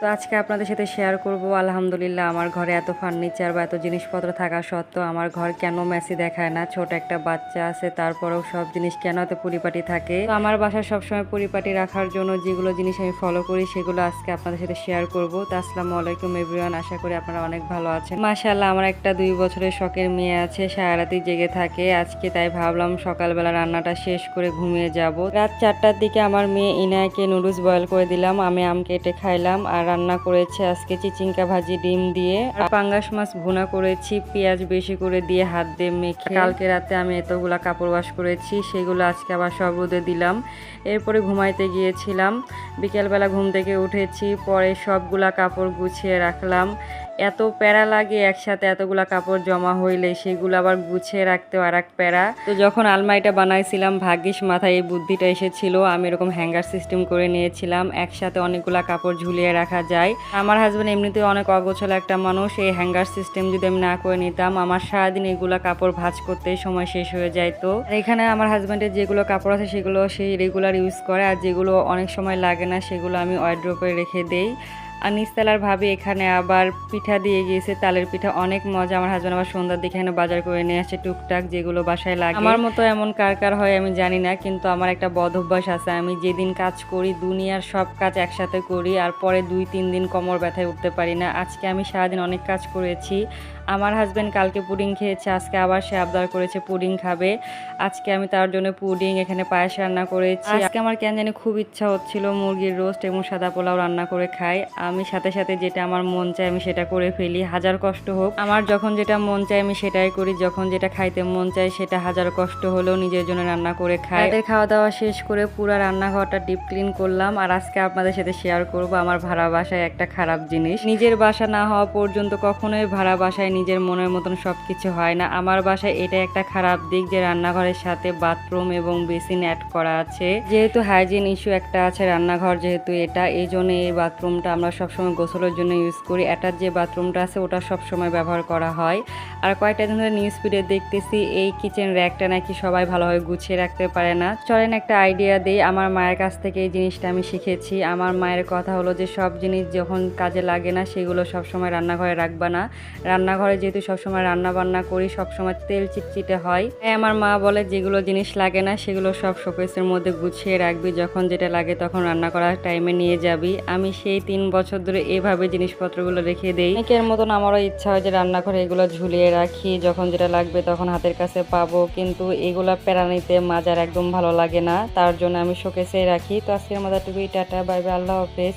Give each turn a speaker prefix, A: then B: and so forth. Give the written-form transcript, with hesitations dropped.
A: তো আজকে আপনাদের সাথে শেয়ার করব আলহামদুলিল্লাহ আমার ঘরে এত ফার্নিচার বা এত জিনিসপত্র থাকা সত্ত্বেও আমার ঘর কেন মেসি দেখায় না। ছোট একটা বাচ্চা আছে, তারপরেও সব জিনিস কেন এত পরিপাটি থাকে। তো আমার বাসায় সবসময় পরিপাটি রাখার জন্য যেগুলো জিনিস আমি ফলো করি সেগুলো আজকে আপনাদের সাথে শেয়ার করব। তো আসসালামু আলাইকুম এভরিওয়ান, আশা করি আপনারা অনেক ভালো আছেন। মাশাআল্লাহ, আমার একটা 2 বছরের শখের মেয়ে আছে, সারা রাতি জেগে থাকে। আজকে তাই ভাবলাম সকালবেলা রান্নাটা শেষ করে ঘুমিয়ে যাব। রাত 4টার দিকে আমার মেয়ে ইনায়াকে নুডলস বয়েল করে দিলাম, আমি আম কেটে খাইলাম। আর রান্না করেছে আজকে চিচিঙ্কা ভাজি ডিম দিয়ে, আর পাঙ্গাস মাছ ভুনা করেছি পেঁয়াজ বেশি করে দিয়ে হাত দিয়ে মেখে। কালকে রাতে আমি এতগুলা কাপড় ওয়াশ করেছি, সেগুলো আজকে আবার সব রোদে দিলাম। এরপরে ঘুমাইতে গিয়েছিলাম। বিকেলবেলা ঘুম থেকে উঠেছি, পরে সবগুলা কাপড় গুছিয়ে রাখলাম। এত প্যারা লাগে একসাথে এতগুলা কাপড় জমা হইলে সেগুলো আবার গুছিয়ে রাখতেও আর এক প্যারা। তো যখন আলমারিটা বানাইছিলাম ভাগ্যিস মাথায় এই বুদ্ধিটা এসেছিল, আমি এরকম হ্যাঙ্গার সিস্টেম করে নিয়েছিলাম, একসাথে অনেকগুলা কাপড় ঝুলিয়ে রাখা যায়। আমার হাজব্যান্ড এমনিতে অনেক অগোছালো একটা মানুষ, এই হ্যাঙ্গার সিস্টেম যদি আমি না করে নিতাম আমার সারাদিন এগুলা কাপড় ভাঁজ করতে সময় শেষ হয়ে যায়। তো এখানে আমার হাজব্যান্ডের যেগুলো কাপড় আছে সেগুলো সে রেগুলার ইউজ করে, আর যেগুলো অনেক সময় লাগে না সেগুলো আমি ওয়ারড্রোবে রেখে দেই। আর নিচতলার ভাবি এখানে আবার পিঠা দিয়ে গিয়েছে, তালের পিঠা অনেক মজা। আমার হাজব্যান্ড আবার সন্ধ্যার দিকে এখানে বাজার করে নিয়ে আসে টুকটাক যেগুলো বাসায় লাগে। আমার মতো এমন কার কার হয় আমি জানি না, কিন্তু আমার একটা বদ অভ্যাস আছে, আমি যেদিন কাজ করি দুনিয়ার সব কাজ একসাথে করি, আর পরে 2-3 দিন কোমর ব্যথায় উঠতে পারি না। আজকে আমি সারাদিন অনেক কাজ করেছি। আমার হাজব্যান্ড কালকে পুডিং খেয়েছে, আজকে আবার সে আবদার করেছে পুডিং খাবে। আজকে আমি তার জন্য পুডিং, এখানে পায়েস রান্না করেছি। আজকে আমার কেন জানি খুব ইচ্ছা হচ্ছিল মুরগির রোস্ট এবং সাদা পোলাও রান্না করে খাই। আমি সাথে সাথে যেটা আমার মন চায় আমি সেটা করে ফেলি, হাজার কষ্ট হোক। আমার যখন যেটা মন চায় আমি সেটাই করি, যখন যেটা খাইতে মন চায় সেটা হাজার কষ্ট হলেও নিজের জন্য রান্না করে খাই। রাতের খাওয়া দাওয়া শেষ করে পুরো রান্নাঘরটা ডিপ ক্লিন করলাম। আর আজকে আপনাদের সাথে শেয়ার করব আমার ভাড়া বাসায় একটা খারাপ জিনিস। নিজের বাসা না হওয়া পর্যন্ত কখনোই ভাড়া বাসায় নিজের মনের মতন সবকিছু হয় না। আমার বাসায় এটা একটা খারাপ দিক যে রান্নাঘরের সাথে বাথরুম এবং বেসিন অ্যাড করা আছে। যেহেতু হাইজিন ইস্যু একটা আছে রান্নাঘর, যেহেতু এটা, এই জন্য এই বাথরুমটা আমরা সবসময় গোসলের জন্য ইউজ করি। এটার যে বাথরুমটা আছে ওটা সবসময় ব্যবহার করা হয়। আর কয়েকটা দিন ধরে নিউজ ফিডে দেখতেছি এই কিচেন র্যাকটা নাকি সবাই ভালোভাবে গুছিয়ে রাখতে পারে না। চলেন একটা আইডিয়া দেই, আমার মায়ের কাছ থেকে এই জিনিসটা আমি শিখেছি। আমার মায়ের কথা হলো যে সব জিনিস যখন কাজে লাগে না সেগুলো সবসময় রান্নাঘরে রাখবা না। রান্নাঘরে যেহেতু সবসময় রান্না বান্না করি সবসময় তেল চিটচিটে হয়, আমার মা বলে যেগুলো জিনিস লাগে না সেগুলো সব শোকেসের মধ্যে গুছিয়ে রাখবি, যখন যেটা লাগে তখন রান্না করার টাইমে নিয়ে যাবি। আমি সেই 3 বছর ধরে এভাবে জিনিসপত্রগুলো রেখে দেই। অনেকের মতন আমারও ইচ্ছা হয় যে রান্নাঘরে এগুলো ঝুলিয়ে রাখি, যখন যেটা লাগবে তখন হাতের কাছে পাবো, কিন্তু এগুলা প্যারা নিতে মাজার একদম ভালো লাগে না, তার জন্য আমি শোকেসেই রাখি। তো আজকের মতো টুকুই, টাটা বাই বাই, আল্লাহ হাফেজ।